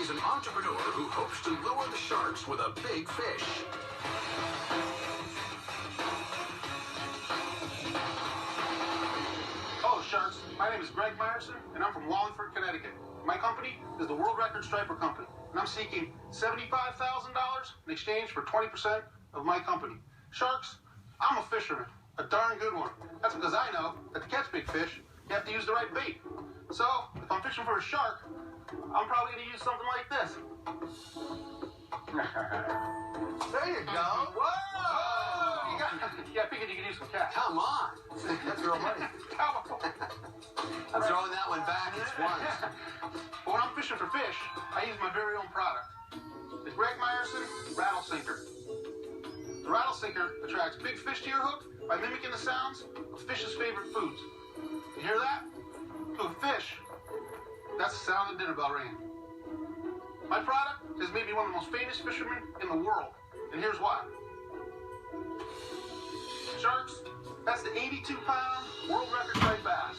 He's an entrepreneur who hopes to lure the sharks with a big fish. Hello, sharks. My name is Myerson, and I'm from Wallingford, Connecticut. My company is the World Record Striper Company, and I'm seeking $75,000 in exchange for 20% of my company. Sharks, I'm a fisherman, a darn good one. That's because I know that to catch big fish, you have to use the right bait. So, if I'm fishing for a shark, I'm probably going to use something like this. There you go. Whoa! Yeah, I figured you could use some cash. Come on. That's real money. I'm throwing that one back. It's once. But when I'm fishing for fish, I use my very own product. The Myerson Rattle Sinker. The Rattle Sinker attracts big fish to your hook by mimicking the sounds of fish's favorite foods. You hear that? To a fish, that's the sound of the dinner bell ringing. My product has made me one of the most famous fishermen in the world, and here's why. Sharks, that's the 82-pound world record striped bass.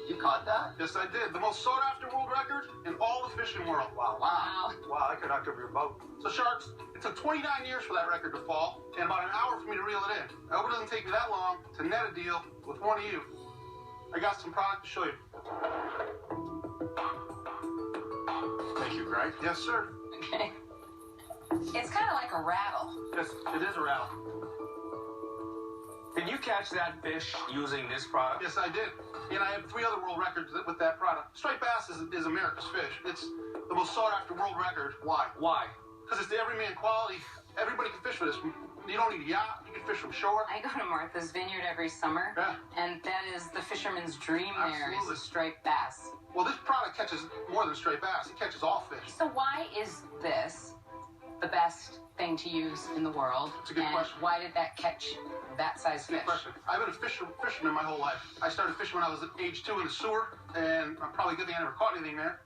You caught that? Yes, I did. The most sought-after world record in all the fishing world. Wow. Wow, I could knock over your boat. So, Sharks, it took 29 years for that record to fall, and about an hour for me to reel it in. I hope it doesn't take me that long to net a deal with one of you. I got some product to show you. Thank you, Greg. Yes, sir. Okay. It's kind of like a rattle. Yes, it is a rattle. Did you catch that fish using this product? Yes, I did. And I have 3 other world records with that product. Striped bass is America's fish. It's the most sought-after world record. Why? Why? Because it's the everyman quality. Everybody can fish with this. You don't need a yacht. You can fish from shore. I go to Martha's Vineyard every summer, Yeah. and that is the fisherman's dream. There is Absolutely. a striped bass. Well, this product catches more than striped bass. It catches all fish. So why is this the best thing to use in the world? It's a good and question. why did that catch that size Good fish? question. I've been a fisherman my whole life. I started fishing when I was at age 2 in the sewer, and I'm probably a good thing I never caught anything there.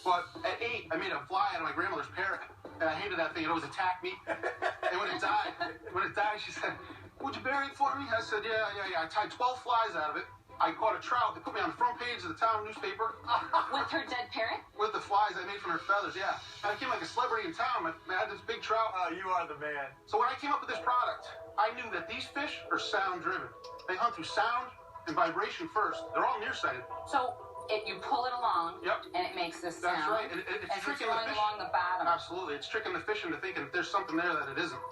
But at 8, I made a fly out of my grandmother's parrot, and I hated that thing. It always attacked me. And when it died, she said, "Would you bury it for me?" I said, "Yeah." I tied 12 flies out of it. I caught a trout. They put me on the front page of the town newspaper. With her dead parrot? With the flies I made from her feathers, yeah. And I became like a celebrity in town. I had this big trout. Oh, you are the man. So when I came up with this product, I knew that these fish are sound-driven. They hunt through sound and vibration first. They're all nearsighted. So you pull it along, Yep. and it makes this sound. That's right. It's as it's tricking the going fish. along the bottom. Absolutely. It's tricking the fish into thinking that there's something there that it isn't.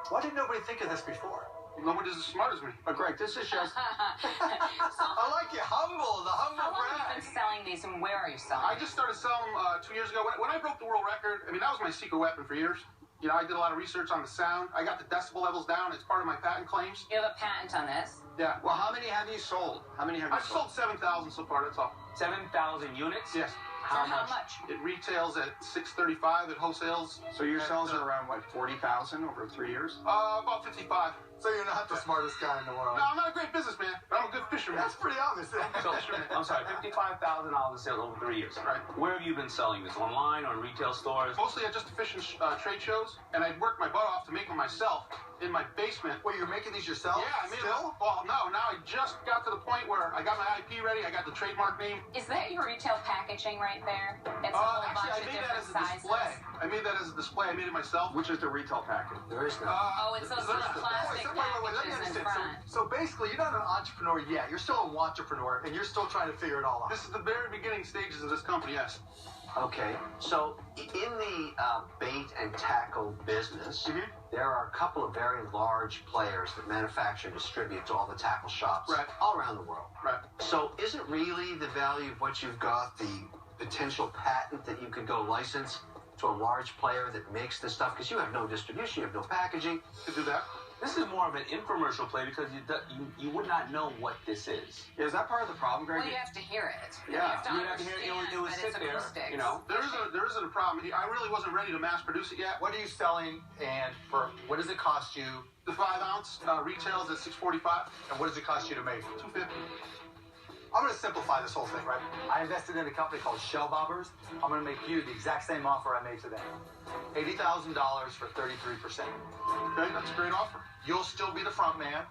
Why did nobody think of this before? Nobody's as smart as me. But Greg, this is just... So I like you. Humble. The humble how long have you brag. been selling these, and where are you selling I just started selling them 2 years ago. When I broke the world record, I mean, that was my secret weapon for years. You know, I did a lot of research on the sound. I got the decibel levels down. It's part of my patent claims. You have a patent on this. Yeah. Well, how many have you sold? How many have you I've sold 7,000 so far, that's all. 7,000 units? Yes. For how much? It retails at $635 at wholesales. So your at, sales are around, what, 40,000 over 3 years? About 55. So you're not the smartest guy in the world. No, I'm not a great businessman, but I'm a good fisherman. That's pretty obvious. So, I'm sorry, $55,000 in sales over 3 years. Right. Where have you been selling this? Online or in retail stores? Mostly at just the fishing trade shows, and I'd worked my butt off to make them myself in my basement. Wait, you're making these yourself? Yeah, I made Still? them. Well, no, now I just got to the point where I got my IP ready. I got the trademark name. Is that your retail packaging right there? It's a whole Actually, I bunch of made that different as a sizes. display. I made that as a display. I made it myself. Which is the retail package? There is no. Oh, it's those little plastic Wait, let me packages in understand. front. So basically, you're not an entrepreneur yet. You're still a entrepreneur, and you're still trying to figure it all out. This is the very beginning stages of this company, yes. Okay, so in the bait and tackle business, there are a couple of very large players that manufacture and distribute to all the tackle shops Right. all around the world. Right. So isn't really the value of what you've got the potential patent that you could go license to a large player that makes this stuff? Because you have no distribution, you have no packaging. To do that. This is more of an infomercial play because you would not know what this is. Is that part of the problem, Greg? Well, you have to hear it. Yeah, you have to you'd have to hear it. It would understand sit that there, it's acoustics. you know. There isn't a problem. I really wasn't ready to mass produce it yet. What are you selling, and for what does it cost you, The 5 ounce retails at $645. and what does it cost you to make? $250. I'm going to simplify this whole thing, right? I invested in a company called Shell Bobbers. I'm going to make you the exact same offer I made today. $80,000 for 33%. Okay, that's a great offer. You'll still be the front man.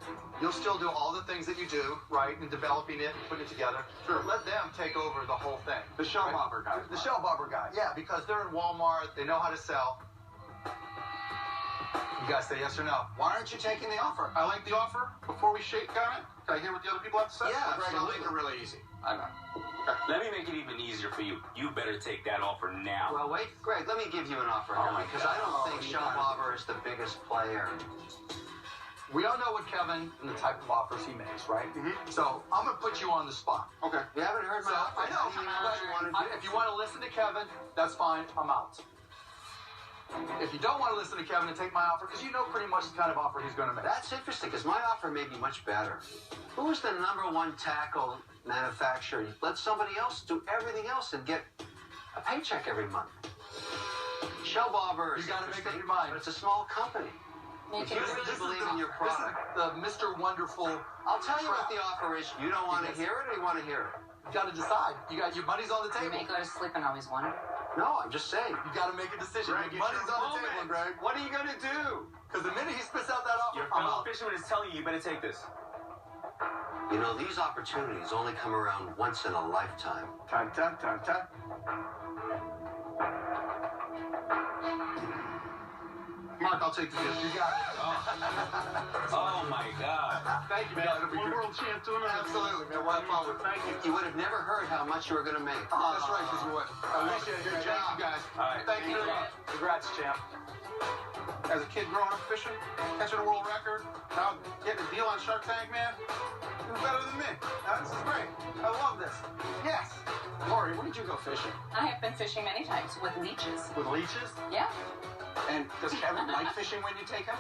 You'll still do all the things that you do, right, in developing it and putting it together. Sure. Let them take over the whole thing. The shell bobber guy. The shell bobber guy, yeah, because they're in Walmart. They know how to sell. You guys say yes or no? Why aren't you taking the offer? I like the offer. Before we shake on it, can I hear what the other people have to say? Yeah, Greg, I'll make absolutely. it really easy. I know. Let me make it even easier for you. You better take that offer now. Well, wait, Greg, let me give you an offer Oh now, my because God. I don't think you Shell got it. Bobber is the biggest player. We all know what Kevin and the type of offers he makes, right? So I'm going to put you on the spot. Okay. You haven't heard my So, offer. I know, How do you know what you want to do? if you want to listen to Kevin, that's fine. I'm out. If you don't want to listen to Kevin and take my offer, because you know pretty much the kind of offer he's going to make. That's interesting, because my offer may be much better. Who is the #1 tackle manufacturer? Let somebody else do everything else and get a paycheck every month. Shell Bobber is You gotta make up interesting, your mind. but it's a small company. Make If you it really believe in your This product, is the Mr. Wonderful. I'll tell you what trap. the offer is. You don't want to hear it, or you want to hear it? You got to decide. You got your money's on the You table. may go to sleep and always wonder. No, I'm just saying. You got to make a decision. Greg, Your money's it's on your the table, moment. Greg. What are you going to do? Because the minute he spits out that offer, Your I'm fellow out. fisherman is telling you better take this. You know, these opportunities only come around once in a lifetime. Dun, dun, dun, dun. Mark, I'll take the fish. You got it. Oh my God. Thank you, man. One world champ to another. Absolutely, man. We'll have fun with it. Thank you. You would have never heard how much you were going to make. That's right, because you would. I appreciate it. Good Good job, job. you guys. All right. Thank you. Congrats, champ. As a kid growing up fishing, catching a world record, now getting a deal on Shark Tank, man, it was better than me. This is great. I love this. Yes. Lori, when did you go fishing? I have been fishing many times with leeches. With leeches? Yeah. And does Kevin like fishing when you take him?